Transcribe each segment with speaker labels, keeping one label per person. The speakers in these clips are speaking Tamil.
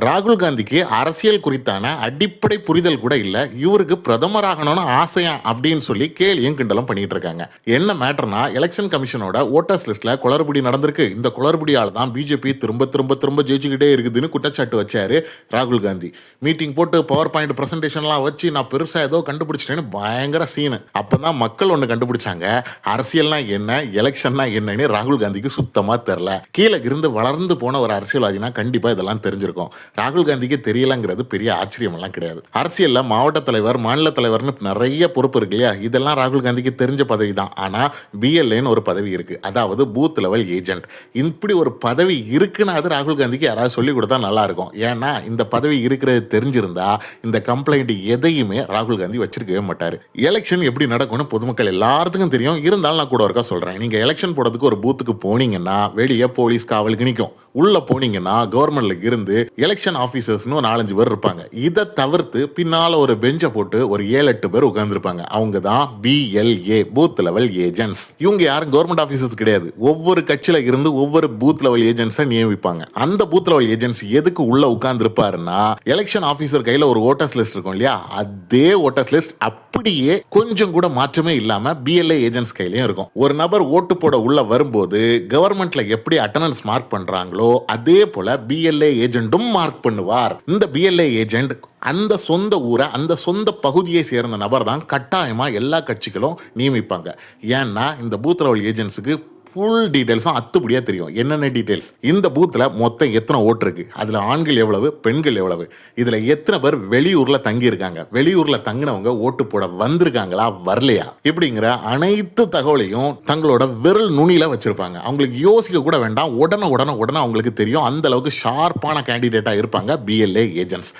Speaker 1: ராகுல் காந்திக்கு அரசியல் குறித்தான அடிப்படை புரிதல் கூட இல்ல. இவருக்கு பிரதமராகணும்னு ஆசையா அப்படின்னு சொல்லி கேலியும் கிண்டலும் பண்ணிட்டு இருக்காங்க. என்ன மேட்டர்னா, எலெக்ஷன் கமிஷனோட ஓட்டர்ஸ் லிஸ்ட்ல குளறுபடி நடந்திருக்கு. இந்த குளறுபடியால தான் பிஜேபி திரும்ப திரும்ப திரும்ப ஜெயிச்சுக்கிட்டே இருக்குதுன்னு குற்றச்சாட்டு வச்சாரு ராகுல் காந்தி. மீட்டிங் போட்டு பவர் பாயிண்ட் பிரசன்டேஷன்லாம் வச்சு நான் பெருசா ஏதோ கண்டுபிடிச்சிட்டேன்னு பயங்கர சீனு. அப்பதான் மக்கள் ஒண்ணு கண்டுபிடிச்சாங்க, அரசியல்னா என்ன, எலெக்ஷன்னா என்னன்னு ராகுல் காந்திக்கு சுத்தமா தெரியல. கீழே இருந்து வளர்ந்து போன ஒரு அரசியல்வாதினா கண்டிப்பா இதெல்லாம் தெரிஞ்சிருக்கும். ராகுல் காந்திக்கு தெரியலங்கிறது பெரிய ஆச்சரியம் எல்லாம் கிடையாது. அரசியல்ல மாவட்ட தலைவர், மாநில தலைவர்னு நிறைய பொறுப்பு இருக்கு இல்லையா, இதெல்லாம் ராகுல் காந்திக்கு தெரிஞ்ச பதவி தான். ஆனா பிஎல்ஏன்னு ஒரு பதவி இருக்கு, அதாவது பூத் லெவல் ஏஜென்ட். இப்படி ஒரு பதவி இருக்குன்னா அது ராகுல் காந்திக்கு யாராவது சொல்லி கொடுத்தா நல்லா இருக்கும். ஏன்னா இந்த பதவி இருக்கிறது தெரிஞ்சிருந்தா இந்த கம்ப்ளைண்ட் எதையுமே ராகுல் காந்தி வச்சிருக்கவே மாட்டாரு. எலெக்ஷன் எப்படி நடக்கும்னு பொதுமக்கள் எல்லாத்துக்கும் தெரியும். இருந்தாலும் நான் கூட ஒருக்கா சொல்றேன், நீங்க எலெக்ஷன் போடுறதுக்கு ஒரு பூத்துக்கு போனீங்கன்னா வெளியே போலீஸ் காவலுக்கு நிற்கும். உள்ள போனீங்கன்னா கவர்மெண்ட்ல இருந்து எலெக்ஷன் ஆபீசர்ஸ்னு 4-5 பேர் இருப்பாங்க. இதை தவிர்த்து பின்னால ஒரு பெஞ்சை போட்டு ஒரு 7-8 பேர் உட்கார்ந்துருப்பாங்க. அவங்க தான் பிஎல்ஏ, பூத் லெவல் ஏஜென்ட்ஸ். இவங்க யாரும் கவர்மெண்ட் ஆபீசர்ஸ் கிடையாது. ஒவ்வொரு கட்சியில இருந்து ஒவ்வொரு பூத் லெவல் ஏஜென்ட்ஸை நியமிப்பாங்க. அந்த பூத் லெவல் ஏஜென்ட்ஸ் எதுக்கு உள்ள உட்கார்ந்துருப்பாருன்னா, எலெக்ஷன் ஆபீசர் கையில ஒரு ஓட்டர்ஸ் லிஸ்ட் இருக்கும் இல்லையா, அதே ஓட்டர்ஸ் லிஸ்ட் அப்படியே கொஞ்சம் கூட மாற்றமே இல்லாம பிஎல்ஏ ஏஜென்ட்ஸ் கையிலயும் இருக்கும். ஒரு நபர் ஓட்டு போட உள்ள வரும்போது கவர்மெண்ட்ல எப்படி அட்டெண்டன்ஸ் மார்க் பண்றாங்களோ அதே போல பிஎல்ஏ ஏஜென்ட்டும் மார்க் பண்ணுவார். இந்த பிஎல்ஏ ஏஜென்ட் அந்த சொந்த ஊரை, அந்த சொந்த பகுதியை சேர்ந்த நபர் தான் கட்டாயமா எல்லா கட்சிகளும் நியமிப்பாங்க. ஏன்னா இந்த பூத் லெவல் ஏஜென்ட்ஸுக்கு ஃபுல் டீடைல்ஸும் அத்துப்படியா தெரியும். என்னென்ன டீடைல்ஸ், இந்த பூத்துல மொத்தம் எத்தனை ஓட்டு இருக்கு, அதுல ஆண்கள் எவ்வளவு, பெண்கள் எவ்வளவு, இதுல எத்தனை பேர் வெளியூர்ல தங்கி இருக்காங்க, வெளியூர்ல தங்கினவங்க ஓட்டு போட வந்திருக்காங்களா வரலையா, இப்படிங்கிற அனைத்து தகவலையும் தங்களோட விரல் நுனியில வச்சிருப்பாங்க. அவங்களுக்கு யோசிக்க கூட வேண்டாம், உடனே அவங்களுக்கு தெரியும். அந்த அளவுக்கு ஷார்ப்பான கேண்டிடேட்டா இருப்பாங்க பிஎல்ஏ ஏஜென்ட்ஸ்.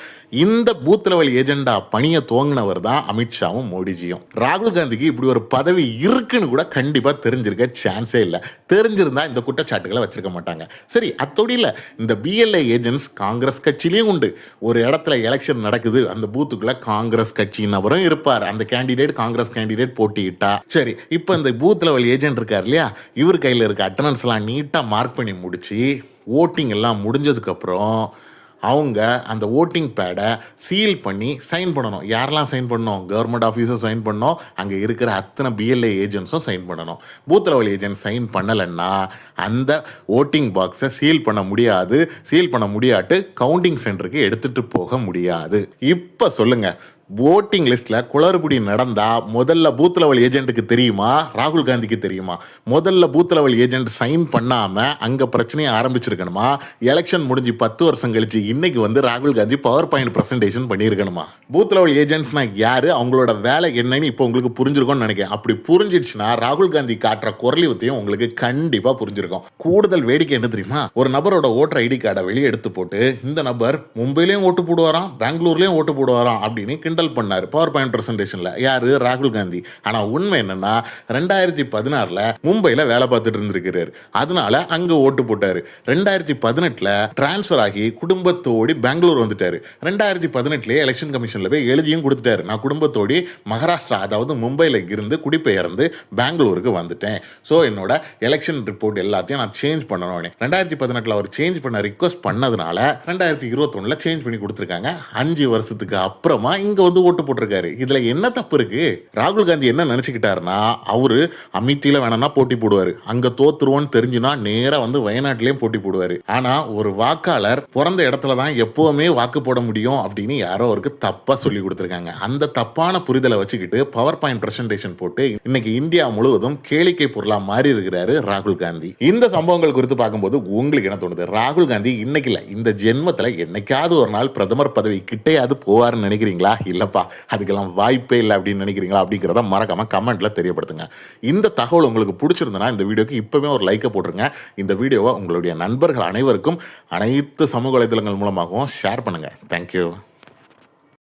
Speaker 1: இந்த பூத் லெவல் ஏஜெண்டா பணியை துவங்கினவர் தான் அமித்ஷாவும் மோடிஜியும். ராகுல் காந்திக்கு இப்படி ஒரு பதவி இருக்குன்னு கூட கண்டிப்பா தெரிஞ்சிருக்க சான்ஸே இல்லை. தெரிஞ்சிருந்தா இந்த குற்றச்சாட்டுகளை வச்சிருக்க மாட்டாங்க. சரி, அத்தோடு இல்லை, இந்த பிஎல்ஏ ஏஜென்ட்ஸ் காங்கிரஸ் கட்சியிலையும் உண்டு. ஒரு இடத்துல எலெக்ஷன் நடக்குது, அந்த பூத்துக்குள்ள காங்கிரஸ் கட்சியினவரும் இருப்பார். அந்த கேண்டிடேட் காங்கிரஸ் கேண்டிடேட் போட்டியிட்டா சரி, இப்போ இந்த பூத் லெவல் ஏஜென்ட் இருக்கார் இல்லையா, இவர் கையில் இருக்க அட்டெண்டன்ஸ் எல்லாம் நீட்டா மார்க் பண்ணி முடிச்சு ஓட்டிங் எல்லாம் முடிஞ்சதுக்கு அப்புறம் அவங்க அந்த ஓட்டிங் பேடை சீல் பண்ணி சைன் பண்ணணும். யாரெல்லாம் சைன் பண்ணணும்? கவர்மெண்ட் ஆஃபீஸர் சைன் பண்ணணும், அங்கே இருக்கிற அத்தனை பிஎல்ஏ ஏஜென்ட்ஸும் சைன் பண்ணணும். பூத் லெவல் ஏஜென்ட் சைன் பண்ணலைன்னா அந்த ஓட்டிங் பாக்ஸை சீல் பண்ண முடியாது. சீல் பண்ண முடியாட்டு கவுண்டிங் சென்டருக்கு எடுத்துகிட்டு போக முடியாது. இப்போ சொல்லுங்கள், ஓட்டிங் லிஸ்ட்ல குளறுபடி நடந்தா முதல்ல பூத் லெவல் ஏஜென்ட்டுக்கு தெரியுமா, ராகுல் காந்திக்கு தெரியுமா? முதல்ல பூத் லெவல் ஏஜென்ட் சைன் பண்ணாம அங்க பிரச்சனையை ஆரம்பிச்சிருக்கணுமா? எலெக்ஷன் முடிஞ்சு 10 வருஷம் கழிச்சு இன்னைக்கு வந்து ராகுல் காந்தி பவர் பாயிண்ட் பிரசன்டேஷன் பண்ணியிருக்கணுமா? பூத் லெவல் ஏஜென்ட்ஸ்னா யாரு, அவங்களோட வேலை என்னன்னு இப்போ உங்களுக்கு புரிஞ்சிருக்கும்னு நினைக்கிறேன். அப்படி புரிஞ்சிடுச்சுன்னா ராகுல் காந்தி காட்டுற குரலிவத்தையும் உங்களுக்கு கண்டிப்பா புரிஞ்சிருக்கும். கூடுதல் வேடிக்கை என்ன தெரியுமா, ஒரு நபரோட ஓட்டர் ஐடி கார்டை வெளியே எடுத்து போட்டு இந்த நபர் மும்பையிலையும் ஓட்டு போடுவாராம், பெங்களூர்லயும் ஓட்டு போடுவாராம் அப்படின்னு பண்ணாரு பவர் பாயிண்ட் பிரசன்டேஷன்ல. யாரு? ராகுல் காந்தி. ஆனா உண்மை என்னன்னா 2016ல மும்பைல வேலை பார்த்துட்டு இருந்திருக்கிறாரு. அதனால அங்க ஓட்டு போட்டாரு. 2018ல டிரான்ஸ்பர் ஆகி குடும்பத்தோடி பெங்களூர் வந்துட்டாரு. 2018 எலெக்ஷன் கமிஷன்ல போய் எழுதியும் கொடுத்துட்டாரு, நான் குடும்பத்தோடி மகாராஷ்டிரா, அதாவது மும்பைல இருந்து குடிபெயர்ந்து பெங்களூருக்கு வந்துட்டேன். ஸோ என்னோட எலெக்ஷன் ரிப்போர்ட் எல்லாத்தையும் நான் சேஞ்ச் பண்ணணும். 2018ல அவர் சேஞ்ச் பண்ண ரிக்வஸ்ட் பண்ணதுனால 2021ல சேஞ்ச் பண்ணி கொடுத்துருக்காங்க. 5 வருஷத்துக்கு அப்புறமா இங்க வந்து ஓட்டு போட்டிருக்காரு. இதுல என்ன தப்பு இருக்கு? ராகுல் காந்தி என்ன நினைச்சுக்கிட்டாருன்னா, அவரு அமேத்தியில வேணா போட்டி போடுவாரு, அங்க தோத்துருவோன்னு தெரிஞ்சுனா நேரா வந்து வயநாட்டிலையும் போட்டி போடுவாரு. ஆனா ஒரு வாக்காளர் பிறந்த இடத்துல தான் எப்பவுமே வாக்கு போட முடியும் அப்படின்னு யாரோ அவருக்கு தப்பா சொல்லி கொடுத்திருக்காங்க. அந்த தப்பான புரிதலை வச்சுக்கிட்டு பவர் பாயிண்ட் பிரசன்டேஷன் போட்டு இன்னைக்கு இந்தியா முழுவதும் கேளிக்கை பொருளா மாறி இருக்கிறாரு ராகுல் காந்தி. இந்த சம்பவங்கள் குறித்து பார்க்கும்போது உங்களுக்கு என்ன தோணுது? ராகுல் காந்தி இன்னைக்கு இல்ல, இந்த ஜென்மத்துல என்னைக்காவது ஒரு நாள் பிரதமர் பதவி கிட்டையாவது போவார்னு நினைக்கிறீங்களா? இல்லப்பா, அதுக்கெல்லாம் வாய்ப்பே இல்லை அப்படின்னு நினைக்கிறீங்களா? அப்படிங்கிறத மறக்காம கமெண்ட்ல தெரியப்படுத்துங்க. இந்த தகவல் உங்களுக்கு பிடிச்சிருந்தனா இந்த வீடியோக்கு இப்பவே ஒரு லைக்கை போட்டுருங்க. இந்த வீடியோவை உங்களுடைய நண்பர்கள் அனைவருக்கும் அனைத்து சமூக வலைதளங்கள் மூலமாகவும் ஷேர் பண்ணுங்க. தேங்க்யூ.